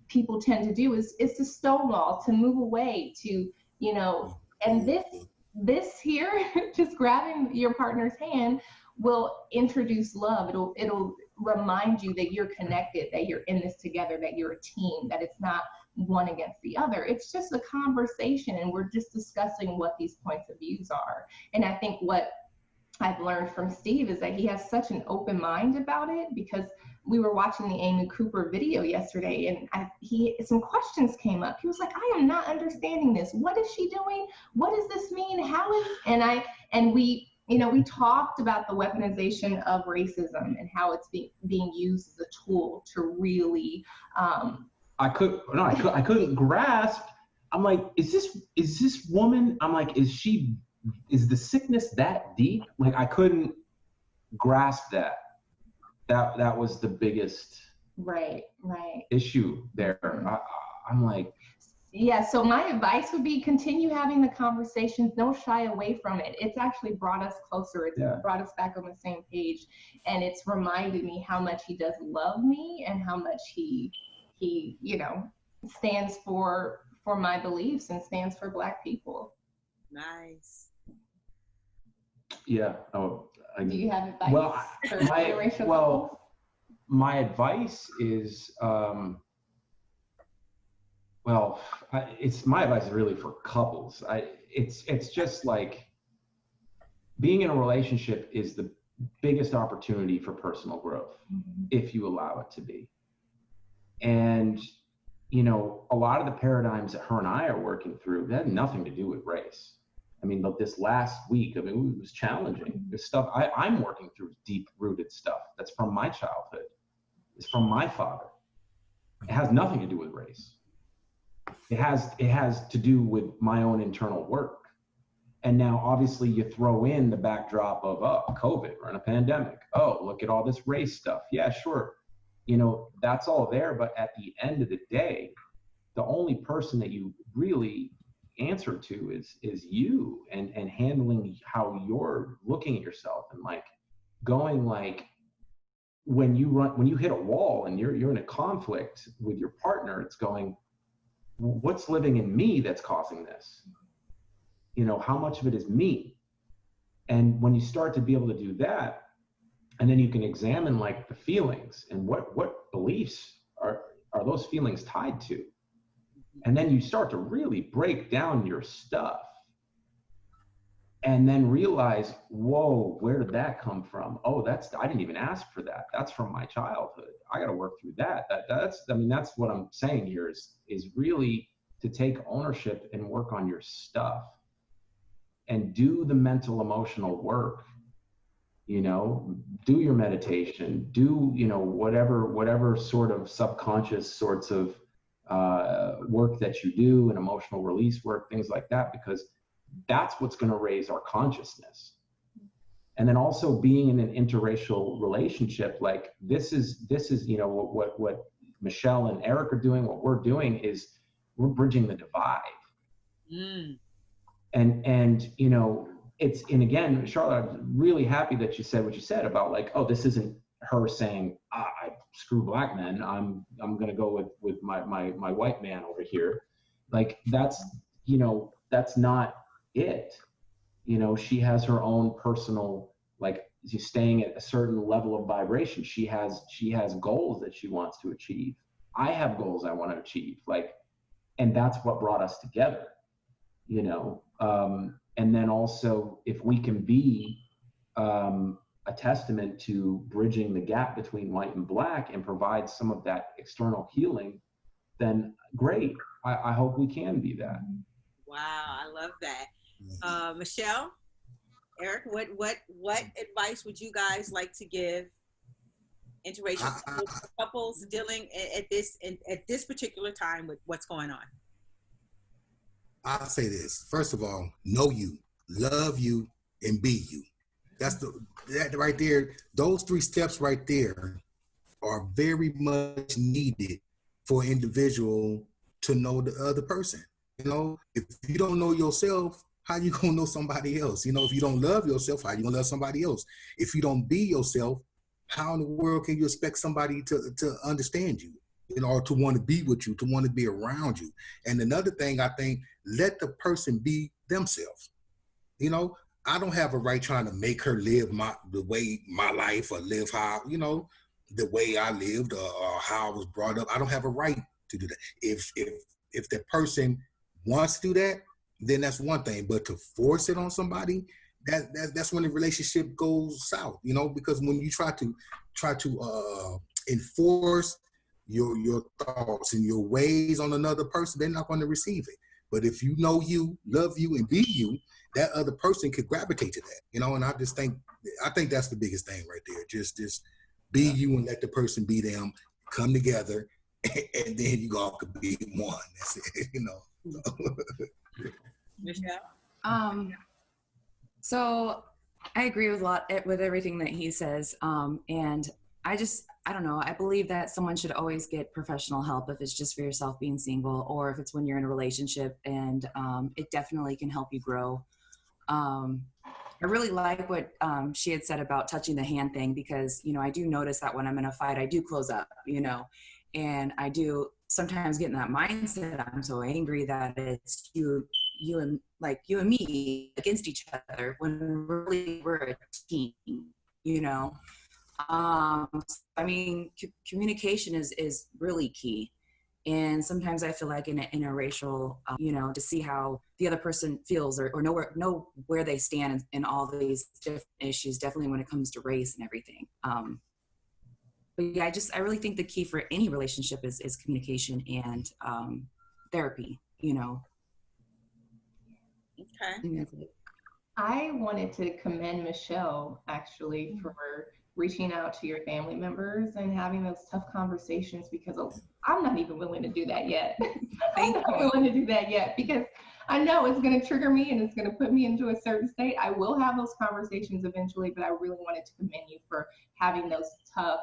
people tend to do is to stonewall, to move away, to, you know, and this here, just grabbing your partner's hand will introduce love. It'll remind you that you're connected, that you're in this together, that you're a team, that it's not one against the other. It's just a conversation, and we're just discussing what these points of views are. And I think what I've learned from Steve is that he has such an open mind about it, because we were watching the Amy Cooper video yesterday, and some questions came up. He was like, I am not understanding this. What is she doing? What does this mean? How is, and we, you know, we talked about the weaponization of racism and how it's being used as a tool to really. I couldn't grasp. I'm like, is this woman? I'm like, is the sickness that deep? Like, I couldn't grasp that. That was the biggest issue there. I'm like, yeah, so my advice would be continue having the conversations. Don't shy away from it. It's actually brought us closer. It's brought us back on the same page. And it's reminded me how much he does love me, and how much he you know, stands for my beliefs and stands for Black people. Nice. Yeah. Do you have advice for interracial couples? My advice is, my advice is really for couples. It's just like, being in a relationship is the biggest opportunity for personal growth, if you allow it to be. And, you know, a lot of the paradigms that her and I are working through, that had nothing to do with race. I mean, but this last week, I mean, it was challenging. This stuff, I'm working through deep-rooted stuff that's from my childhood. It's from my father. It has nothing to do with race. It has to do with my own internal work. And now, obviously, you throw in the backdrop of, COVID, we're in a pandemic. Oh, look at all this race stuff. Yeah, sure. You know, that's all there. But at the end of the day, the only person that you really answer to is you, and handling how you're looking at yourself, and like going, like, when you hit a wall and you're in a conflict with your partner, it's going, what's living in me that's causing this? You know, how much of it is me? And when you start to be able to do that, and then you can examine, like, the feelings and what beliefs are those feelings tied to. And then you start to really break down your stuff, and then realize, whoa, where did that come from? Oh, I didn't even ask for that. That's from my childhood. I got to work through that. That's what I'm saying here is really to take ownership and work on your stuff, and do the mental, emotional work. You know, do your meditation, do, you know, whatever sort of subconscious sorts of work that you do, and emotional release work, things like that, because that's what's going to raise our consciousness. And then also being in an interracial relationship, like this is, you know, what Michelle and Eric are doing, what we're doing is we're bridging the divide. And, you know, and again, Charlotte, I'm really happy that you said what you said about, like, oh, this isn't her saying, I screw Black men, I'm going to go with my white man over here. Like, that's, you know, that's not it. You know, she has her own personal, like, she's staying at a certain level of vibration. She has goals that she wants to achieve. I have goals I want to achieve, like, and that's what brought us together, you know. And then also, if we can be a testament to bridging the gap between white and Black and provide some of that external healing, then great. I hope we can be that. Wow, I love that. Michelle, Eric, what advice would you guys like to give interracial couples dealing at this particular time with what's going on? I'll say this. First of all, know you, love you, and be you. That right there, those 3 steps right there are very much needed for an individual to know the other person. You know, if you don't know yourself, how you gonna know somebody else? You know, if you don't love yourself, how you gonna love somebody else? If you don't be yourself, how in the world can you expect somebody to understand you? You know, or to want to be with you, to want to be around you. And another thing, I think, let the person be themselves. You know, I don't have a right trying to make her live the way my life, or live how, you know, the way I lived, or how I was brought up. I don't have a right to do that. If the person wants to do that, then that's one thing. But to force it on somebody, that's when the relationship goes south. You know, because when you try to enforce your thoughts and your ways on another person, they're not going to receive it. But if you know you, love you, and be you, that other person could gravitate to that. You know, and I think that's the biggest thing right there. Just be you and let the person be them. Come together, and then you all could be one. That's it. You know. Michelle? So I agree with everything that he says. And I don't know. I believe that someone should always get professional help if it's just for yourself being single, or if it's when you're in a relationship, and it definitely can help you grow. I really like what she had said about touching the hand thing, because, you know, I do notice that when I'm in a fight, I do close up, you know, and I do sometimes get in that mindset. I'm so angry that it's you and me against each other, when really we're a team, you know. I mean, communication is really key. And sometimes I feel like in a racial, you know, to see how the other person feels, or know where they stand in all these different issues, definitely when it comes to race and everything. But yeah, I really think the key for any relationship is communication and therapy, you know. Okay. I wanted to commend Michelle, actually, for reaching out to your family members and having those tough conversations, because I'm not even willing to do that yet. I'm not willing to do that yet, because I know it's going to trigger me and it's going to put me into a certain state. I will have those conversations eventually, but I really wanted to commend you for having those tough,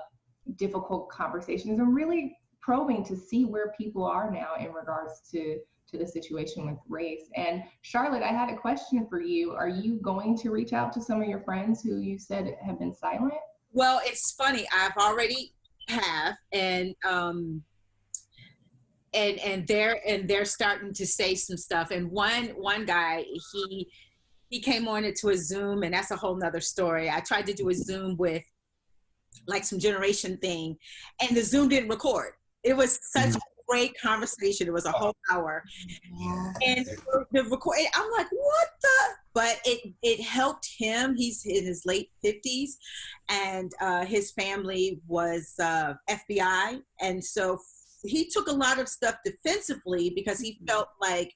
difficult conversations and really probing to see where people are now in regards to the situation with race. And Charlotte, I had a question for you. Are you going to reach out to some of your friends who you said have been silent? Well, it's funny. I've already and they're starting to say some stuff. And one guy, he came on it to a Zoom, and that's a whole nother story. I tried to do a Zoom with like some generation thing, and the Zoom didn't record. It was such a great conversation. It was a whole hour, and the record, I'm like, what the? But it helped him. He's in his late 50s, and his family was FBI, and so he took a lot of stuff defensively, because he felt like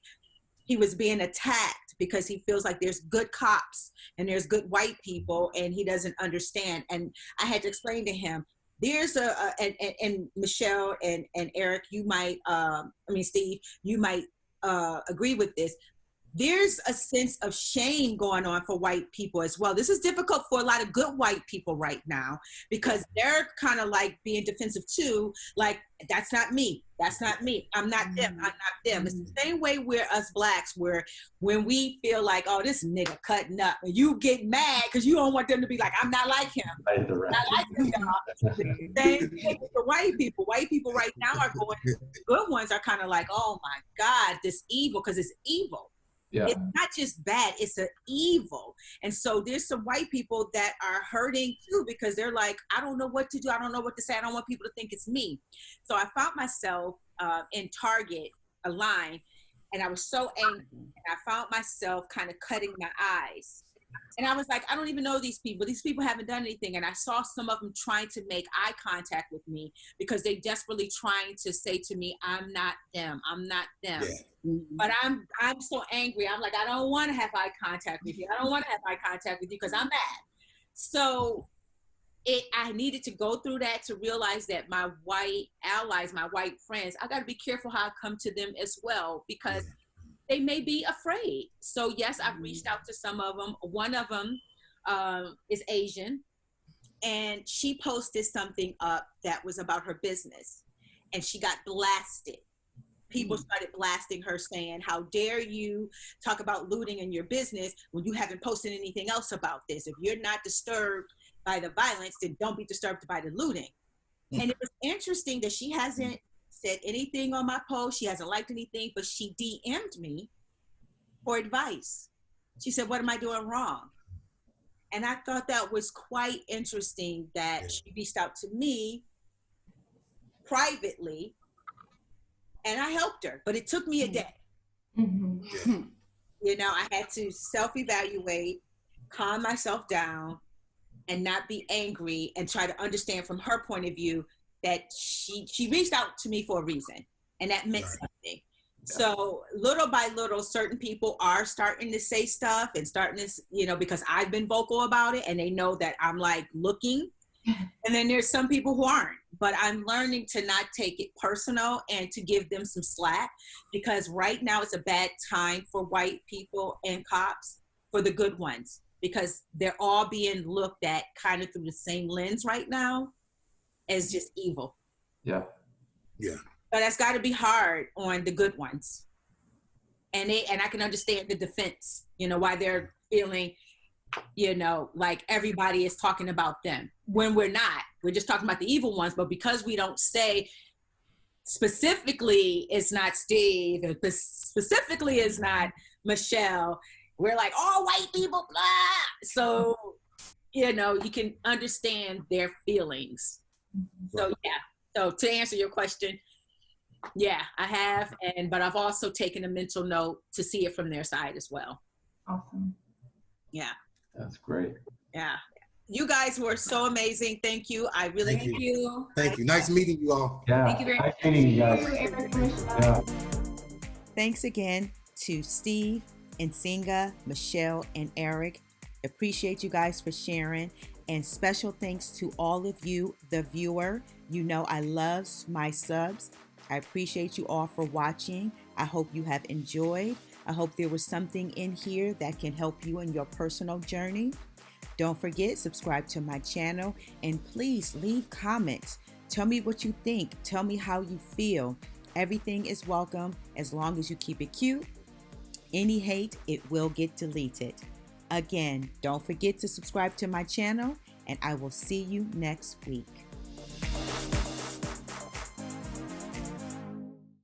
he was being attacked, because he feels like there's good cops and there's good white people, and he doesn't understand. And I had to explain to him, there's and Michelle and Eric, you might, Steve, you might agree with this. There's a sense of shame going on for white people as well. This is difficult for a lot of good white people right now, because they're kind of like being defensive too. Like, that's not me. That's not me. I'm not them. I'm not them. It's the same way we're us blacks, where when we feel like, oh, this nigga cutting up, and you get mad because you don't want them to be like, I'm not like him. I'm not like him, y'all. Same thing for white people. White people right now are going, good ones are kind of like, oh my God, this evil, because it's evil. Yeah. It's not just bad, it's an evil. And so there's some white people that are hurting too, because they're like, I don't know what to do. I don't know what to say. I don't want people to think it's me. So I found myself in Target, a line, and I was so angry. And I found myself kind of cutting my eyes. And I was like, I don't even know these people. These people haven't done anything. And I saw some of them trying to make eye contact with me, because they desperately trying to say to me, I'm not them. I'm not them. Yeah. But I'm so angry. I'm like, I don't want to have eye contact with you. I don't want to have eye contact with you because I'm mad. So I needed to go through that to realize that my white allies, my white friends, I got to be careful how I come to them as well, because they may be afraid. So yes, I've reached out to some of them. One of them is Asian, and she posted something up that was about her business, and she got blasted. People started blasting her, saying, how dare you talk about looting in your business when you haven't posted anything else about this? If you're not disturbed by the violence, then don't be disturbed by the looting. And it was interesting that she hasn't said anything on my post. She hasn't liked anything, but she DM'd me for advice. She said, what am I doing wrong? And I thought that was quite interesting that she reached out to me privately, and I helped her, but it took me a day. Mm-hmm. You know, I had to self-evaluate, calm myself down, and not be angry, and try to understand from her point of view that she reached out to me for a reason, and that meant something. So little by little, certain people are starting to say stuff and starting to, you know, because I've been vocal about it and they know that I'm like looking. And then there's some people who aren't, but I'm learning to not take it personal and to give them some slack, because right now it's a bad time for white people and cops, for the good ones, because they're all being looked at kind of through the same lens right now as just evil. Yeah. Yeah. But that's got to be hard on the good ones. And I can understand the defense, you know, why they're feeling, you know, like everybody is talking about them when we're not. We're just talking about the evil ones. But because we don't say specifically it's not Steve, specifically it's not Michelle, we're like, all white people, blah. So, you know, you can understand their feelings. So, yeah. So to answer your question, yeah, I have. But I've also taken a mental note to see it from their side as well. Awesome. Yeah. That's great. Yeah. You guys were so amazing. Thank you. I really Thank you. Thank you. Nice meeting you all. Yeah. Thank you very Nice meeting you guys. Eric and Michelle. Yeah. Thanks again to Steve, Nzinga, Michelle, and Eric. Appreciate you guys for sharing. And special thanks to all of you, the viewer. You know I love my subs. I appreciate you all for watching. I hope you have enjoyed. I hope there was something in here that can help you in your personal journey. Don't forget, subscribe to my channel, and please leave comments. Tell me what you think. Tell me how you feel. Everything is welcome as long as you keep it cute. Any hate, it will get deleted. Again, don't forget to subscribe to my channel, and I will see you next week.